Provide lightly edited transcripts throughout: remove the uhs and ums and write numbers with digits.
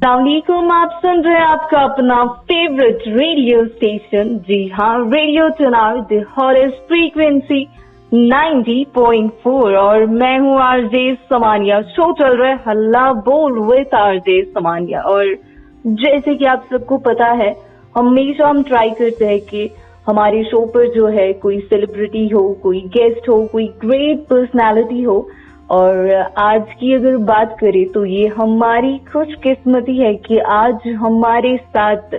अस्सलामुअलैकुम, आप सुन रहे हैं आपका अपना फेवरेट रेडियो स्टेशन। जी हाँ, रेडियो चुनाव द हॉटेस्ट फ्रीक्वेंसी 90.4 और मैं हूँ आरजे समानिया। शो चल रहा है हल्ला बोल विद आरजे समानिया। और जैसे कि आप सबको पता है, हमेशा हम ट्राई करते हैं कि हमारे शो पर जो है कोई सेलिब्रिटी हो, कोई गेस्ट हो, कोई ग्रेट पर्सनालिटी हो। और आज की अगर बात करें तो ये हमारी खुशकिस्मती है कि आज हमारे साथ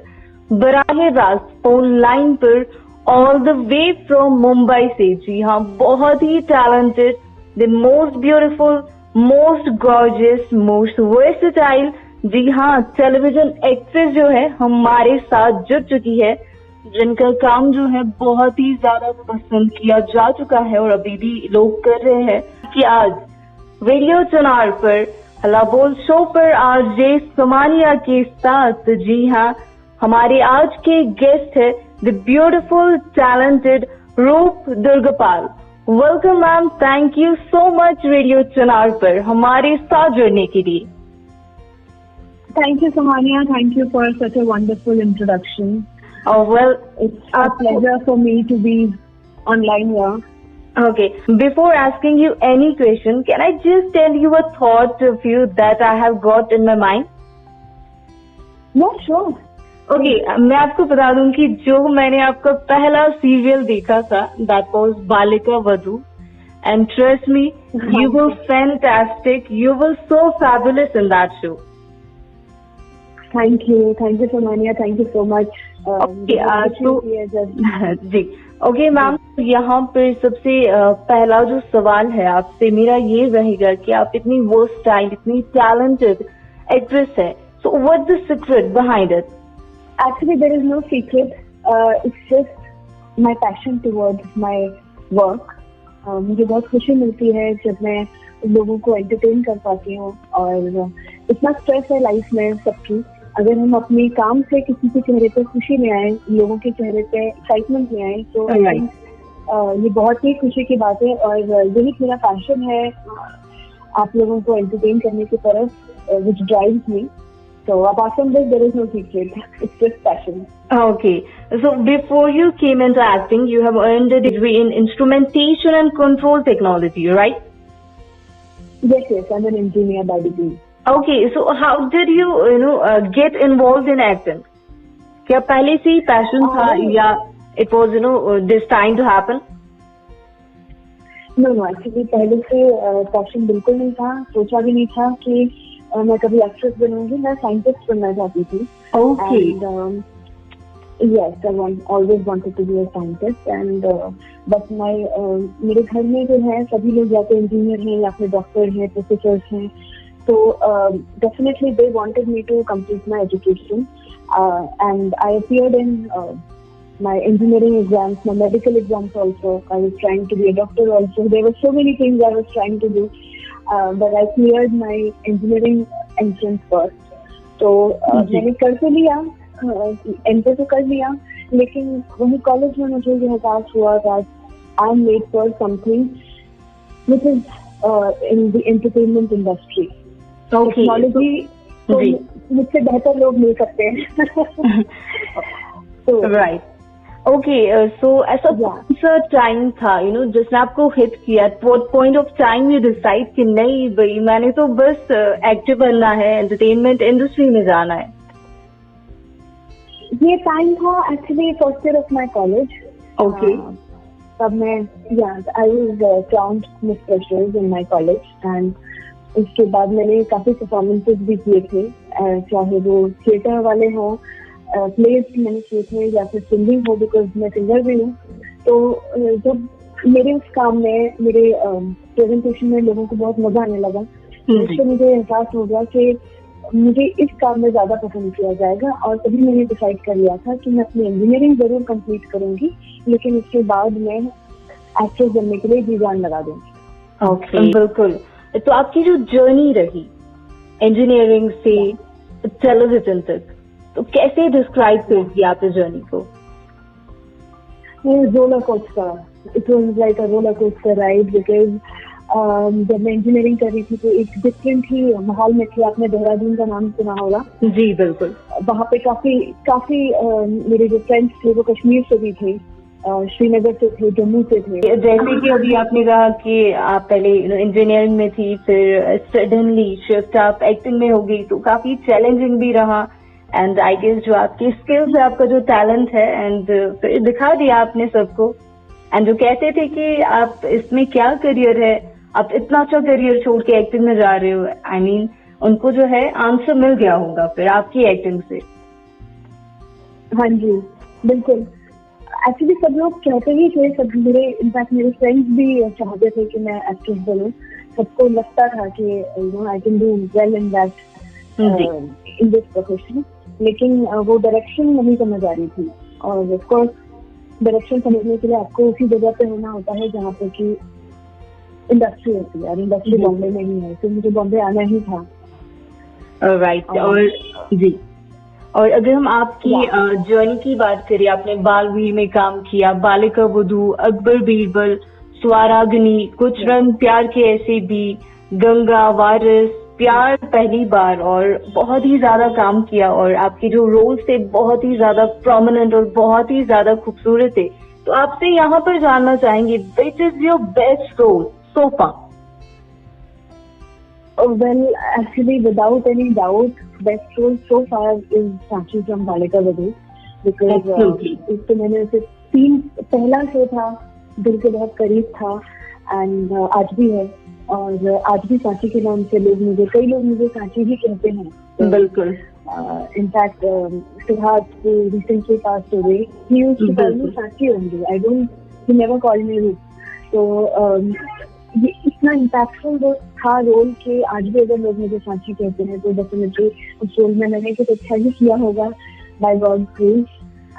बराह रास्त फोन लाइन पर all the way from Mumbai से, जी हाँ, बहुत ही talented, the most beautiful, most gorgeous, most versatile, जी हाँ, टेलीविजन एक्ट्रेस जो है हमारे साथ जुड़ चुकी है, जिनका काम जो है बहुत ही ज्यादा पसंद किया जा चुका है और अभी भी लोग कर रहे हैं। कि आज रेडियो चुनाव पर हल्ला बोल शो पर आरजे समानिया के साथ, जी हाँ, हमारे आज के गेस्ट है द ब्यूटीफुल टैलेंटेड रूप Durgpal. Welcome ma'am, thank you so much radio चुनाव पर हमारे साथ जुड़ने के लिए। Thank you, Samania. Thank you for such a wonderful introduction. Oh, well, it's a pleasure for me to be online here. Okay, before asking you any question, can I just tell you a thought of you that I have got in my mind? Yeah, sure. Okay, मैं आपको बता दूं कि जो मैंने आपका पहला serial देखा था, that was Balika Vadhu, and trust me, you were fantastic. You were so fabulous in that show. Thank you, Samania. Thank you so much. जी ओके मैम, यहाँ पर सबसे पहला जो सवाल है आपसे मेरा ये रहेगा कि आप इतनी वर्सटाइल, इतनी टैलेंटेड एक्ट्रेस है, so what's the secret behind it? Actually, there is no secret. It's just my passion towards my work. मुझे बहुत खुशी मिलती है जब मैं लोगों को एंटरटेन कर पाती हूँ। और इतना स्ट्रेस है लाइफ में सबकी, अगर हम अपने काम से किसी के चेहरे पे खुशी में आए, लोगों के चेहरे पे एक्साइटमेंट में आए, तो ये बहुत ही खुशी की बात है। और यही मेरा पैशन है, आप लोगों को एंटरटेन करने की तरफ, which drives me. So apart from this, there is no secret. It's just passion. Okay. So before you came into acting, you have earned a degree in instrumentation and control technology, right? Yes. I'm an engineer by degree. Okay. So how did you get involved in acting? क्या पहले से ही passion था या it was destined to happen? No, actually पहले से passion बिल्कुल नहीं था, सोचा भी नहीं था कि मैं कभी एक्ट्रेस बनूंगी। मैं साइंटिस्ट बनना चाहती थी। Okay. And yes, I always wanted to be a scientist. And but मेरे घर में जो है सभी लोग या तो इंजीनियर हैं या फिर डॉक्टर हैं, प्रोफेसर्स हैं। So definitely they wanted me to complete my education, and I appeared in my engineering exams, my medical exams also. I was trying to be a doctor also. There were so many things I was trying to do, but I cleared my engineering entrance first. So मैंने कर तो लिया, enter तो कर लिया, लेकिन वही college में मुझे ये एहसास हुआ that I'm made for something which is in the entertainment industry. Technology तो मुझसे बेहतर लोग मिल सकते हैं। Right, okay. सो ऐसा कौन सा टाइम था जिसने आपको हिट किया? What point of time you decide कि नहीं भाई, मैंने तो बस एक्टिव बनना है, एंटरटेनमेंट इंडस्ट्री में जाना है? ये टाइम था actually first year of my college. Okay. तब मैं I was crowned miss freshers in my college, and उसके बाद मैंने काफी परफॉर्मेंसेस भी किए थे, चाहे वो थिएटर वाले हों, प्लेस मैंने किए थे, या फिर सिंगिंग हो, बिकॉज मैं सिंगर भी हूँ। तो जब मेरे उस काम में, मेरे प्रेजेंटेशन में लोगों को बहुत मजा आने लगा, तो मुझे एहसास हो गया कि मुझे इस काम में ज्यादा पसंद किया जाएगा। और तभी मैंने डिसाइड कर लिया था कि मैं अपनी इंजीनियरिंग जरूर कंप्लीट करूंगी, लेकिन उसके बाद मैं एक्ट्रेस बनने के लिए जी जान लगा दूंगी। ओके, बिल्कुल। तो आपकी जो जर्नी रही इंजीनियरिंग से टेलीविजन तक, तो कैसे डिस्क्राइब करेंगी आप इस जर्नी को? Roller coaster. It was like a roller coaster ride because जब मैं इंजीनियरिंग कर रही थी तो एक डिफरेंट ही माहौल में थी। आपने देहरादून का नाम सुना होगा? जी बिल्कुल। वहाँ पे काफी मेरे जो फ्रेंड्स थे वो कश्मीर से भी थे, श्रीनगर से थे, जम्मू से थे। जैसे कि अभी आपने कहा कि आप पहले इंजीनियरिंग में थी, फिर सडनली शिफ्ट आप एक्टिंग में हो गई, तो काफी चैलेंजिंग भी रहा। एंड आई गेस जो आपकी स्किल्स है, आपका जो टैलेंट है, एंड फिर दिखा दिया आपने सबको। एंड जो कहते थे कि आप इसमें क्या करियर है, आप इतना अच्छा करियर छोड़ के एक्टिंग में जा रहे हो, आई मीन उनको जो है आंसर मिल गया होगा फिर आपकी एक्टिंग से। हाँ जी बिल्कुल। एक्चुअली सब लोग कहते ही थे, सब इनफैक्ट मेरे फ्रेंड्स भी चाहते थे कि मैं एक्ट्रेस बनूं। सबको लगता था कि I can do well in that in this profession, लेकिन वो डायरेक्शन नहीं समझ आ रही थी। और ऑफ कोर्स डायरेक्शन समझने के लिए आपको उसी जगह पे होना होता है जहाँ पे कि इंडस्ट्री होती है, और इंडस्ट्री बॉम्बे में ही है, तो मुझे बॉम्बे आना ही था। राइट। और जी, और अगर हम आपकी जर्नी की बात करें, आपने बालवीर में काम किया, बालिका वधू, अकबर बीरबल, स्वारागनी, कुछ रंग प्यार के ऐसे भी, गंगा, वारिस, प्यार पहली बार, और बहुत ही ज्यादा काम किया। और आपके जो रोल्स थे बहुत ही ज्यादा प्रोमिनेंट और बहुत ही ज्यादा खूबसूरत थे। तो आपसे यहाँ पर जानना चाहेंगे, which is your best role so far? Well, actually, without any doubt, best role so far is Sachi from Balika Vadhu, because एक तो मैंने उसे पहला शो था, दिल के बहुत करीब था, एंड आज भी है, और आज भी सांची के नाम से कई लोग मुझे सांची ही कहते हैं। बिल्कुल। In fact Siddharth who recently passed away, he used to call me Sachi only. He never called me Roop. तो ये इतना इम्पैक्टफुल था रोल कि आज भी अगर लोग मुझे सांची कहते हैं तो डेफिनेटली उस रोल में मैंने कुछ अच्छा ही किया होगा, बाय गॉड ग्रेस।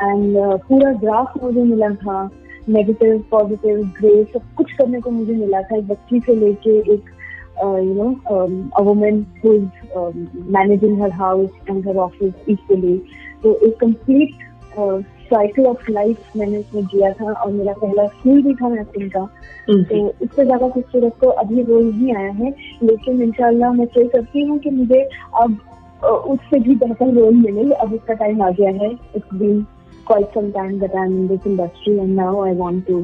एंड पूरा ग्राफ मुझे मिला था, नेगेटिव पॉजिटिव ग्रे सब कुछ करने को मुझे मिला था, एक बच्ची से लेके एक a woman who is managing her house and her office equally. तो एक कंप्लीट साइकिल ऑफ लाइफ मैंने उसमें जिया था, और मेरा पहला स्कूल भी था एक्टिंग का। तो इससे ज्यादा खूबसूरत तो अभी रोल नहीं आया है, लेकिन इंशाल्लाह मैं प्रे करती हूँ कि मुझे अब उससे भी बेहतर रोल मिले। अब उसका टाइम आ गया है। It's been quite some time that I am in this industry and now I want to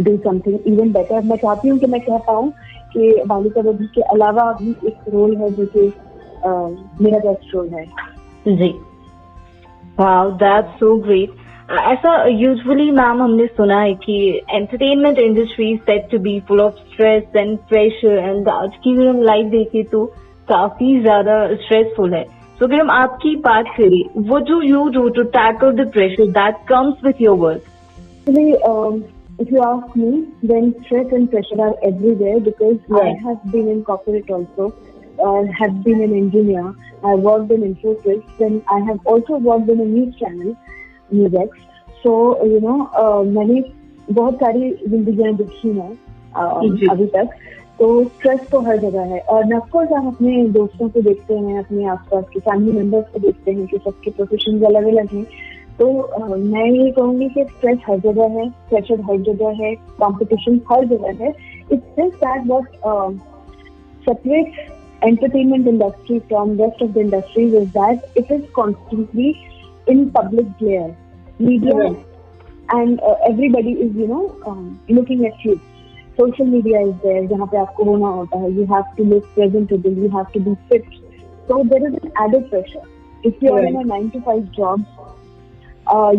do something even better. मैं चाहती हूँ कि मैं कह पाऊँ कि बालिका वधू के अलावा भी एक रोल है जो कि मेरा बेस्ट रोल है। जी, वाओ, दैट्स सो ग्रेट। ऐसा यूजुअली मैम हमने सुना है कि entertainment industry set to be full of stress and pressure, and आज की अगर हम लाइफ देखें तो काफी ज्यादा स्ट्रेसफुल है। तो अगर हम आपकी बात करें, what do you do to tackle the pressure that comes with your work? If you ask me, then stress and pressure are everywhere, because I have been in corporate also, have been an engineer, I worked in Infosys, then I have also worked in a news channel, NewsX. So मैंने बहुत सारी जिंदगियां देखी हैं अभी तक। तो stress तो हर जगह है, और ऑफकोर्स आप अपने दोस्तों को देखते हैं, अपने आसपास के फैमिली मेंबर्स को देखते हैं कि सबके प्रोफेशन अलग अलग हैं। तो मैं ये कहूंगी कि स्ट्रेस हर जगह है, प्रेशर हर जगह है, कंपटीशन हर जगह है। It's just that what separates entertainment industry from rest of the industries is that it is constantly in public glare, media, and everybody is looking at you. Social media is there, जहाँ पे आपको होना होता है, you have to look presentable, you have to be fit. So there is an added pressure. If you are in a 9-to-5 job,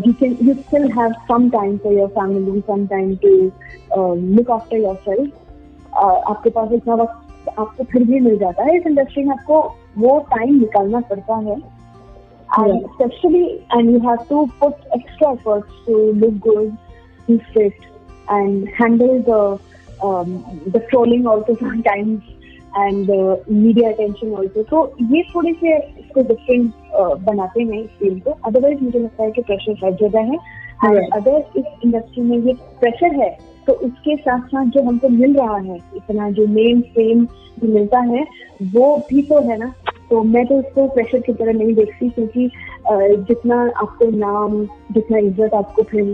you still have some time for your family, some time to look after yourself. आपके पास इतना वक्त आपको फिर भी मिल जाता है। इस industry में आपको वो टाइम निकालना पड़ता है, and especially and you have to put extra efforts to look good, be fit, and handle the trolling also sometimes, and media attention also. So ये थोड़े से इसको डिफरेंट बनाते हैं इस फील्ड को। अदरवाइज मुझे लगता है कि प्रेशर हर जगह है, और अगर इस इंडस्ट्री में ये प्रेशर है तो उसके साथ साथ जो हमको मिल रहा है, इतना जो मेन फेम जो मिलता है वो भी तो है ना। तो मैं तो उसको प्रेशर की तरह नहीं देखती, क्योंकि जितना आपको नाम, जितना इज्जत आपको फिर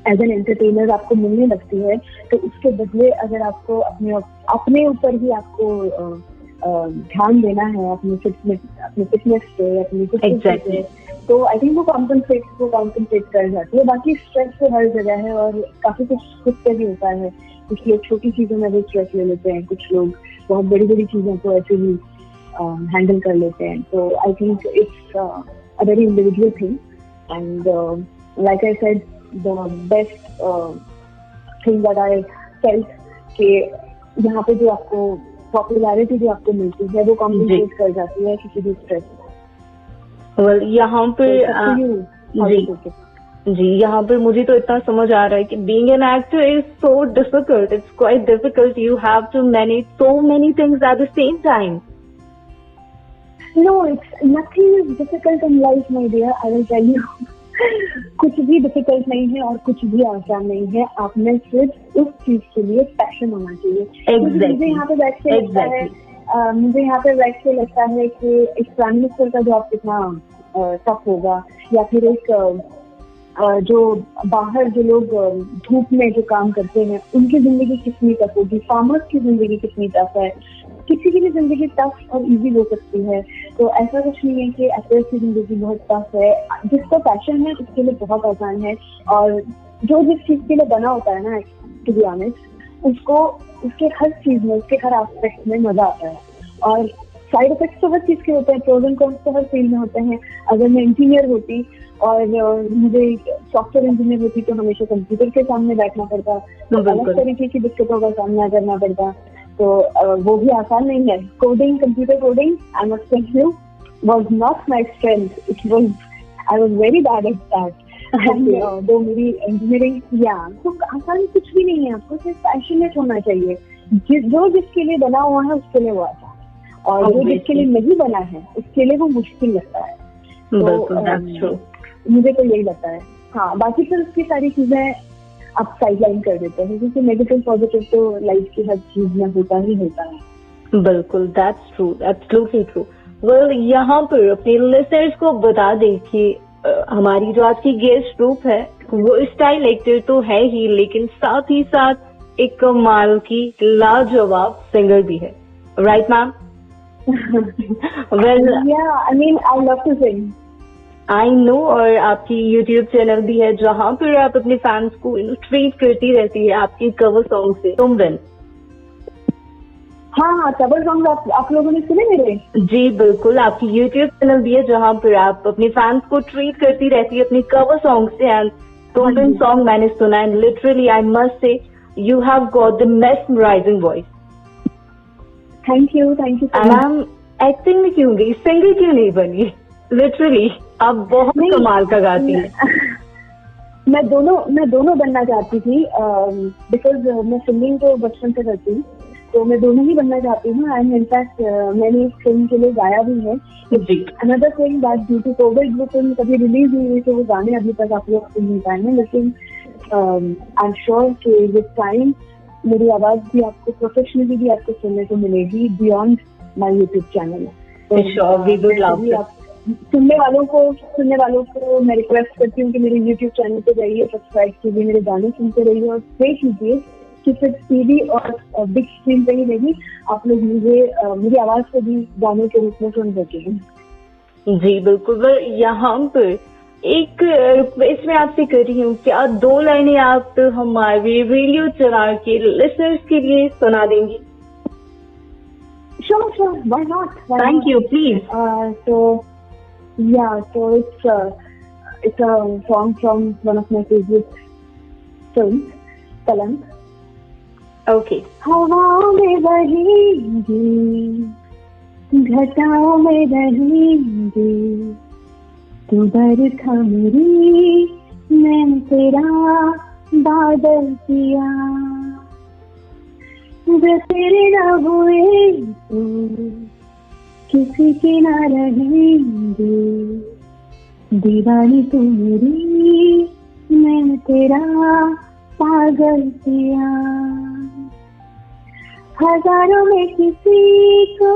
एज एन एंटरटेनर आपको मिलने लगती है, तो उसके बदले अगर आपको अपने ऊपर ही आपको ध्यान देना है, अपनी फिटनेस पे, अपनी Exactly. तो आई थिंक वो कॉम्पनसेट कर जाती है। बाकी स्ट्रेस तो हर जगह है और काफी कुछ खुद से भी होता है। कुछ लोग छोटी चीजों में भी स्ट्रेस ले लेते हैं, कुछ लोग बहुत बड़ी बड़ी चीजों को ऐसे ही हैंडल कर लेते हैं। तो I think it's a very individual thing and like I said the best thing that I felt कि यहाँ पे जो आपको पॉपुलैरिटी जो आपको मिलती है वो कॉम्पनसेट कर जाती है किसी भी स्ट्रेस। well, यहाँ पे जी यहाँ पर मुझे तो इतना समझ आ रहा है कि being an actor is so difficult, it's quite difficult, you have to manage so many things at the same time. No, it's nothing is difficult in life, my dear. I will tell you. कुछ भी difficult नहीं है और कुछ भी आसान नहीं है। आपने सिर्फ उस चीज के लिए पैशन होना चाहिए। Exactly. मुझे यहाँ पे बैठ के लगता है, मुझे यहाँ पे बैठ के लगता है कि एक प्राइम मिनिस्टर का जॉब कितना टफ होगा, या फिर एक जो बाहर जो लोग धूप में जो काम करते हैं उनकी जिंदगी कितनी टफ होगी, फार्मर्स की जिंदगी कितनी टफ है। किसी की भी जिंदगी टफ और इजी हो सकती है, तो ऐसा कुछ नहीं है कि एक्टर्स की जिंदगी बहुत टफ है। जिसका पैशन है उसके लिए बहुत आसान है, और जो जिस चीज के लिए बना होता है ना, टू बी ऑनेस्ट, उसको उसके हर चीज में, उसके हर एस्पेक्ट में मजा आता है। और साइड इफेक्ट्स तो हर चीज के होते हैं, प्रोज एंड कॉन्स तो हर फील्ड में होते हैं। अगर मैं इंजीनियर होती और मुझे सॉफ्टवेयर इंजीनियर होती तो हमेशा कंप्यूटर के सामने बैठना पड़ता, तो अलग तरीके की दिक्कतों का सामना करना पड़ता, तो वो भी आसान नहीं है। Coding, computer coding, I must tell you, was not my strength, it was, I was very bad at that. Though मेरी इंजीनियरिंग, या तो आसान कुछ भी नहीं है, आपको सिर्फ पैशनेट होना चाहिए। जो जिसके लिए बना हुआ है उसके लिए वो आसान, और जो जिसके लिए नहीं बना है उसके लिए वो मुश्किल लगता है। तो मुझे तो यही लगता है। हाँ, बाकी फिर उसकी सारी चीजें आप साइडलाइन कर देते हैं, क्योंकि नेगेटिव पॉजिटिव तो लाइफ की हर चीज में होता ही होता है। बिल्कुल, that's true, absolutely true. Well, यहाँ पर अपने लिसनर्स को बता दें कि हमारी जो आज की गेस्ट ग्रुप है वो स्टाइल एक्टर तो है ही, लेकिन साथ ही साथ एक कमाल की लाजवाब सिंगर भी है, right ma'am? Well, yeah I mean I love to sing, I know. और आपकी यूट्यूब चैनल भी है जहाँ पर आप अपने फैंस को ट्रीट करती रहती है आपकी कवर सॉन्ग से। तुमबिन, हाँ, कवर सॉन्ग आप लोगों ने सुने मेरे? जी बिल्कुल, आपकी यूट्यूब चैनल भी है जहाँ पर आप अपने फैंस को ट्रीट करती रहती है अपनी कवर सॉन्ग से। एंड तुमबिन सॉन्ग मैंने सुना, and literally I must say you have got the mesmerising voice. Thank you. Ma'am, acting में क्यों गई, सिंगर क्यों नहीं बनी? लिटरली आप बहुत कमाल का गाती हैं। मैं दोनों बनना चाहती थी, बिकॉज मैं सिंगिंग तो बचपन से करती हूँ, तो मैं दोनों ही बनना चाहती हूँ। एंड इनफैक्ट मैंने इस फिल्म के लिए गाया भी है। Another thing that due to Covid वो फिल्म कभी रिलीज नहीं हुई, तो वो गाने अभी तक आप लोग सुन नहीं पाए हैं, लेकिन आई एम श्योर कि विद टाइम मेरी आवाज भी आपको प्रोफेशनली भी आपको सुनने को मिलेगी बियॉन्ड माय यूट्यूब चैनल। सुनने वालों को मैं रिक्वेस्ट करती हूँ कि मेरे यूट्यूब चैनल पे जाइए, सब्सक्राइब कीजिए, मेरे गाने सुनते रहिए और प्रे कीजिए कि सिर्फ टीवी और बिग स्क्रीन पे ही नहीं, आप लोग मेरी आवाज को भी गाने के रूप में सुन सकें। जी बिल्कुल। यहाँ पर एक रिक्वेस्ट मैं आपसे कर रही हूँ, क्या 2 लाइनें आप हमारे रेडियो चैनल के लिसनर्स के लिए सुना देंगी? Sure, why not? Thank you, please. So it's a song from one of my favorite films, Kalank. Okay. हवाओं में बहेंगी, घटाओं में रहेंगी, तू बरखा मेरी, मैं तेरा बादल पिया, जो तेरे ना हुए तो किसी की ना रहेंगे, दीवानी तू मेरी, मैं तेरा पागल पिया, हजारों में किसी को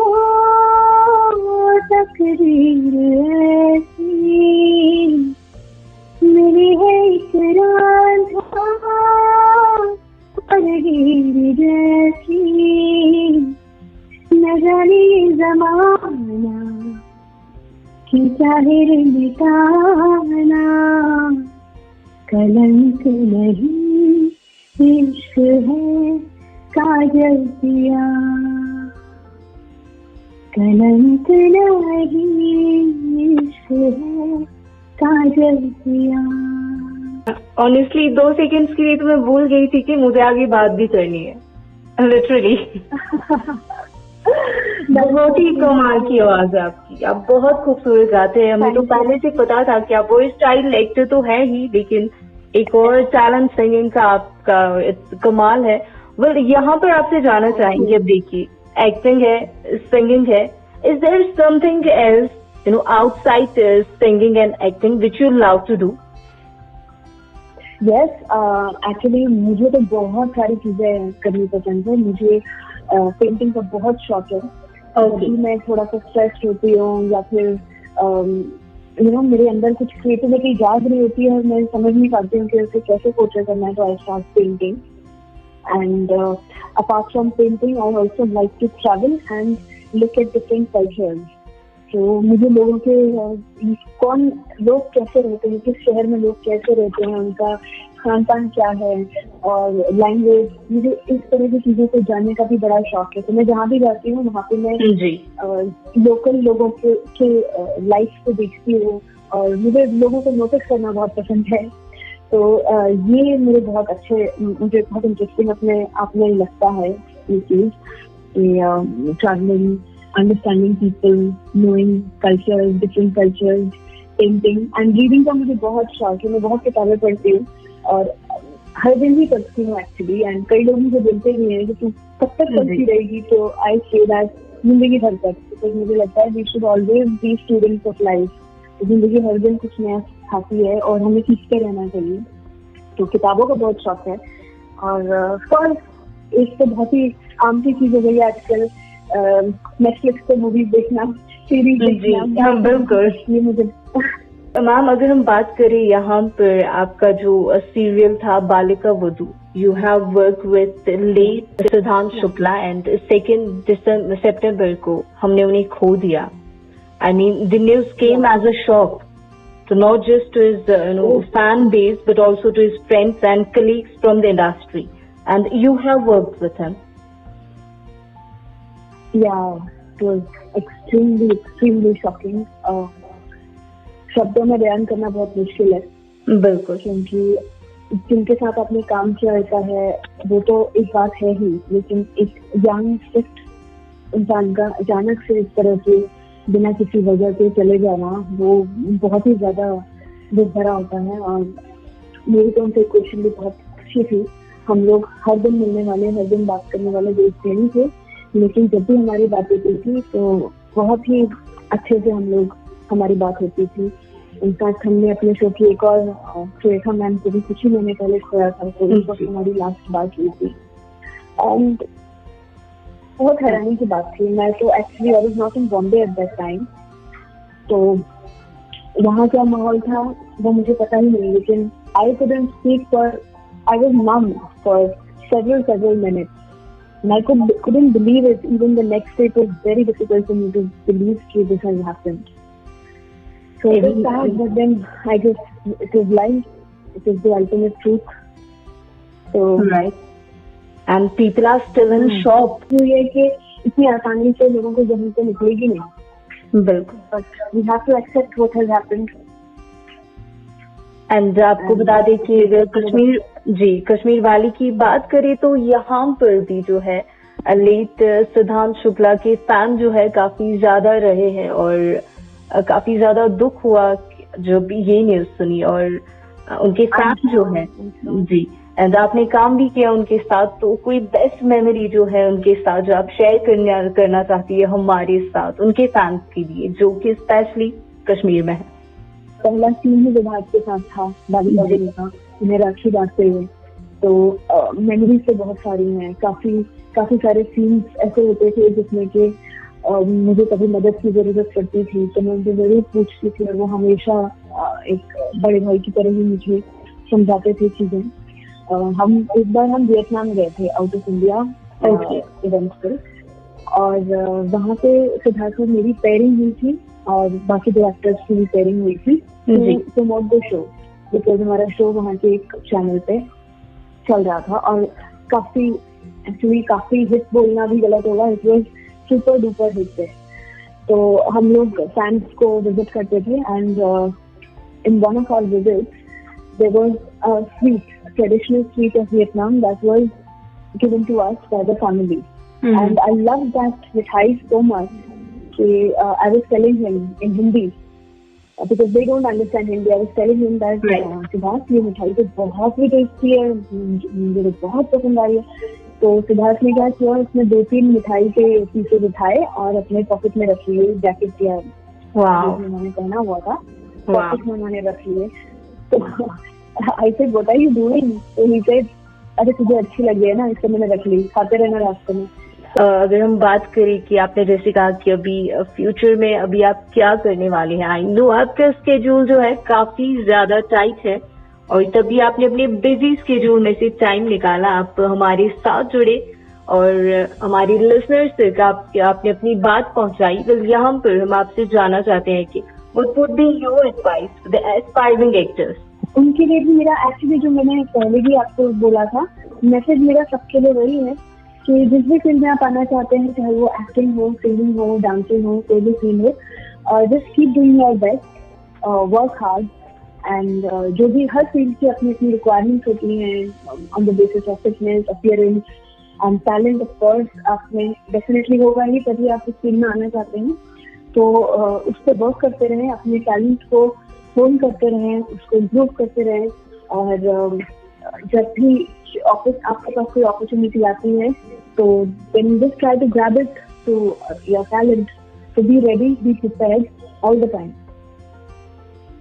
तकदीर ऐसी मिली है, एक रांझा चाहे मिटाना कलंक नहीं, इश्क है काजल पिया, कलंक नहीं, इश्क है काजल पिया। ऑनेस्टली 2 सेकंड्स के लिए तो मैं भूल गई थी कि मुझे आगे बात भी करनी है, लिटरली। बहुत ही कमाल की आवाज है आपकी, आप बहुत खूबसूरत गाते हैं। हमें तो पहले से पता था कि आप वॉइस चाइल्ड एक्टर तो है ही, लेकिन एक और टैलेंट सिंगिंग का आपका कमाल है। वेल, यहाँ पर आपसे जानना चाहेंगे, अब देखिए एक्टिंग है, सिंगिंग है, is there something else outside singing and acting which you love to do? Yes, actually मुझे तो बहुत सारी चीजें करनी पसंद है। मुझे पेंटिंग का बहुत शौक है। मैं थोड़ा सा स्ट्रेस होती हूँ या फिर मेरे अंदर कुछ क्रिएटिविटी जाग रही होती है और मैं समझ नहीं पाती हूँ कि उसे कैसे पोर्ट्रे करना है, तो I start painting. And apart from painting I also like to travel and look at different cultures. तो मुझे लोगों के लोग कैसे रहते हैं, किस शहर में लोग कैसे रहते हैं, उनका खान पान क्या है और लैंग्वेज, मुझे इस तरह की चीजों को जानने का भी बड़ा शौक है। तो मैं जहाँ भी जाती हूँ वहाँ पे मैं लोकल लोगों के लाइफ को देखती हूँ और मुझे लोगों को नोटिस करना बहुत पसंद है। तो ये मुझे मुझे बहुत इंटरेस्टिंग अपने आप में लगता है ये चीज, travelling, understanding people, knowing cultures, different cultures, painting and reading का मुझे बहुत शौक है। मैं बहुत किताबें पढ़ती हूँ और हर दिन भी पढ़ती हूँ एक्चुअली। एंड कई लोग मुझे बोलते भी हैं कि तू कब तक पढ़ती रहेगी, तो आई से दैट जिंदगी भर तक, बिकॉज मुझे लगता है we should always be students of life. जिंदगी हर दिन कुछ नया सिखाती है और हमें सीखते रहना चाहिए। तो किताबों का बहुत शौक है। और एक तो बहुत ही आम सी चीज हो गई है आजकल, नेटफ्लिक्स पे मूवीज देखना, सीरीज देखना। बिल्कुल। ये मुझे मैम, अगर हम बात करें यहाँ पर आपका जो सीरियल था Balika Vadhu, you have work with late Sidharth Shukla and 2 सितंबर को हमने उन्हें खो दिया। I mean the news came as a shock to not just to his fan base but also to his friends and colleagues from the industry, and you have worked with him. Yeah, it was extremely shocking. शब्दों में बयान करना बहुत मुश्किल है। बिल्कुल, क्योंकि जिनके साथ आपने काम किया होता है वो तो एक बात है ही, लेकिन एक यंग फिट इंसान का अचानक से इस तरह से बिना किसी वजह से चले जाना, वो बहुत ही ज्यादा दुख भरा होता है। और मेरी तो उनसे क्वेश्चन भी बहुत अच्छी थी। हम लोग हर दिन मिलने वाले, हर दिन बात करने वाले दोस्त नहीं थे, लेकिन जब भी हमारी बात होती थी तो बहुत ही अच्छे से हमारी बात होती थी। इनफैक्ट हमने अपने शो की एक और सुरेखा मैम को भी कुछ ही महीने पहले खोया था, तो उस वक्त हमारी लास्ट बात हुई थी। एंड बहुत हैरानी की बात थी। मैं तो actually I was not in Bombay at that time, तो वहाँ क्या माहौल था वो मुझे पता ही नहीं, लेकिन I couldn't speak for, I was numb for several minutes and I couldn't believe it. Even the next day it was very difficult for me to believe that this has happened. So it was sad, but then I guess it is life, it is the ultimate truth. So right. And people are still in shock. ये कि इतनी आसानी से लोगों को जमीन से निकलेगी नहीं। बिल्कुल। But we have to accept what has happened. And आपको बता दें कि अगर कश्मीर वाली की बात करें तो यहाँ पर भी जो है लेट सिद्धांत शुक्ला के फैन जो है काफी ज्यादा रहे हैं और काफी ज्यादा दुख हुआ जब ये न्यूज सुनी। और उनके फैन जो है जी, एंड आपने काम भी किया उनके साथ, तो कोई बेस्ट मेमोरी जो है उनके साथ जो आप शेयर करना चाहती है हमारे साथ उनके फैंस के लिए, जो कि स्पेशली कश्मीर में है? पहला सीन ही विभाग के साथ था, बालिका वधू का, उन्हें राखी बांधते हुए। तो मेमोरीज तो बहुत सारी हैं। काफी सारे सीन्स ऐसे होते थे जिसमें कि मुझे कभी मदद की जरूरत पड़ती थी तो मैं उनसे जरूर पूछती थी, और वो हमेशा एक बड़े भाई की तरह ही मुझे समझाते थे चीजें। हम वियतनाम गए थे, आउट ऑफ इंडिया इवेंट पे, और वहाँ पे सिद्धार्थ और मेरी पेयरिंग हुई थी और बाकी दो एक्टर्स की भी पेयरिंग हुई थी to promote the show, because हमारा शो वहाँ के एक चैनल पे चल रहा था और काफी हिट बोलना भी गलत होगा, it was super duper hit है। तो हम लोग फैंस को विजिट करते थे and in one of our visits there was a sweet, traditional sweet of Vietnam that was given to us by the family and I love that mithai so much कि I was telling him in Hindi because they don't understand Hindi. I was telling him that Siddharth ये मिठाई तो बहुत ही tasty है, मुझे तो बहुत पसंद आई है। तो सिद्धार्थ ने क्या किया, उसने 2-3 मिठाई के पीसेज उठाए और अपने पॉकेट में रख लिए, जैकेट किया उन्होंने पहना हुआ था, पॉकेट में उन्होंने रख लिए। तो I said, what are you doing? तो he said, अरे तुझे अच्छी लगी है ना, इसलिए मैंने रख ली, खाते रहना रास्ते में। अगर हम बात करें कि आपने जैसे कहा कि अभी फ्यूचर में अभी आप क्या करने वाले हैं, आई नो आपका स्केड्यूल जो है काफी ज्यादा टाइट है और तभी आपने अपने बिजी स्केड्यूल में से टाइम निकाला, आप हमारे साथ जुड़े और हमारे लिसनर्स तक आपने अपनी बात पहुंचाई। बस यहाँ पर हम आपसे जानना चाहते हैं कि what would be your advice to the aspiring actors? उनके लिए भी मेरा एक्चुअली जो मैंने पहले भी आपको बोला था, मैसेज मेरा सबके लिए वही है कि जिस भी फील्ड में आप आना चाहते हैं, चाहे वो एक्टिंग हो, सिंगिंग हो, डांसिंग हो, कोई भी फील्ड हो, just keep doing your best, work hard and जो भी हर फील्ड की अपनी अपनी रिक्वायरमेंट्स होती हैं on the basis of fitness, appearance and talent of course आप में डेफिनेटली होगा ही, तभी आप इस फील्ड में आना चाहते हैं। तो उस पर वर्क करते रहें, अपने टैलेंट को होन करते रहें, उसको इम्प्रूव करते रहें और जब भी आपके पास कोई अपॉर्चुनिटी आती है तो then just try to grab it to your talent, to be ready, be prepared all the time.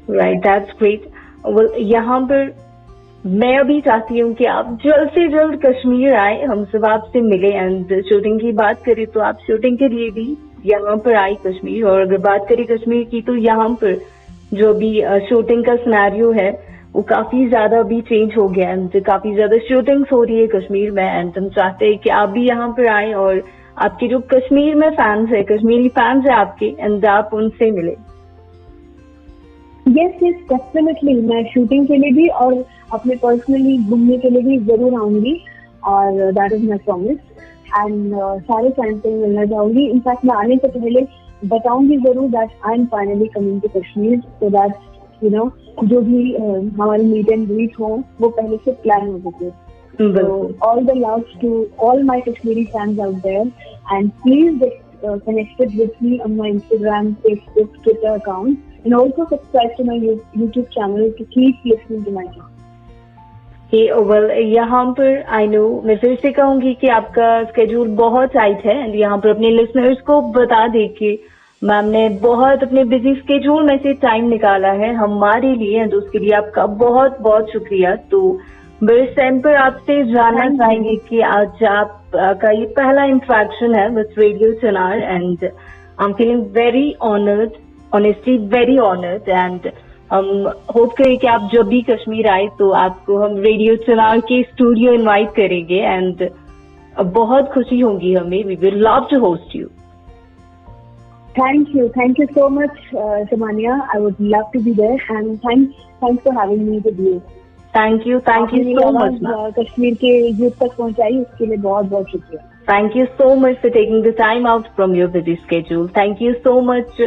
Right, that's great. Well, यहाँ पर मैं अभी चाहती हूँ कि आप जल्द से जल्द कश्मीर आए, हम सब आपसे मिले एंड शूटिंग की बात करें तो आप शूटिंग के लिए भी यहाँ पर आए कश्मीर, और अगर बात करें कश्मीर की तो यहाँ पर जो भी शूटिंग का सिनेरियो है वो काफी ज्यादा अभी चेंज हो गया एंड काफी ज्यादा शूटिंग्स हो रही है कश्मीर में एंड हम चाहते हैं कि आप भी यहाँ पर आए और आपके जो कश्मीर में फैंस है, कश्मीरी फैंस है आपके, एंड आप उनसे मिले। यस डेफिनेटली, मैं शूटिंग के लिए भी और अपने पर्सनली घूमने के लिए भी जरूर आऊंगी और that is my promise and सारे फैंस से मिलना चाहूंगी। इनफैक्ट मैं आने से पहले बताऊंगी जरूर that I am finally coming to Kashmir, so that you know जो भी हमारी मीट एंड ग्रीट हो वो पहले से प्लान हो सके। So all the love to all my Kashmiri fans out there and please get connected with me on my Instagram, Facebook, Twitter account and also subscribe to my YouTube channel to keep listening to my channel. Well यहाँ पर I know मैं फिर से कहूंगी कि आपका schedule बहुत tight है एंड यहाँ पर अपने लिसनर्स को बता दे कि मैम ने बहुत अपने बिजी स्केड्यूल में से टाइम निकाला है हमारे लिए एंड उसके लिए आपका बहुत बहुत शुक्रिया। तो इस टाइम पर आपसे जानना चाहेंगे कि आज आपका ये पहला इंट्रैक्शन है with radio Chinar and I am feeling very honoured, honestly very honoured and हम होप करें कि आप जब भी कश्मीर आए तो आपको हम रेडियो चिनार के स्टूडियो इनवाइट करेंगे एंड बहुत खुशी होगी हमें, we will love to host you. Thank you so much, Samania. I would love to be there and thanks for having me with you. Thank you so much. Kashmir के youth तक पहुंचाई उसके लिए बहुत बहुत शुक्रिया। Thank you so much for taking the time out from your busy schedule. Thank you so much.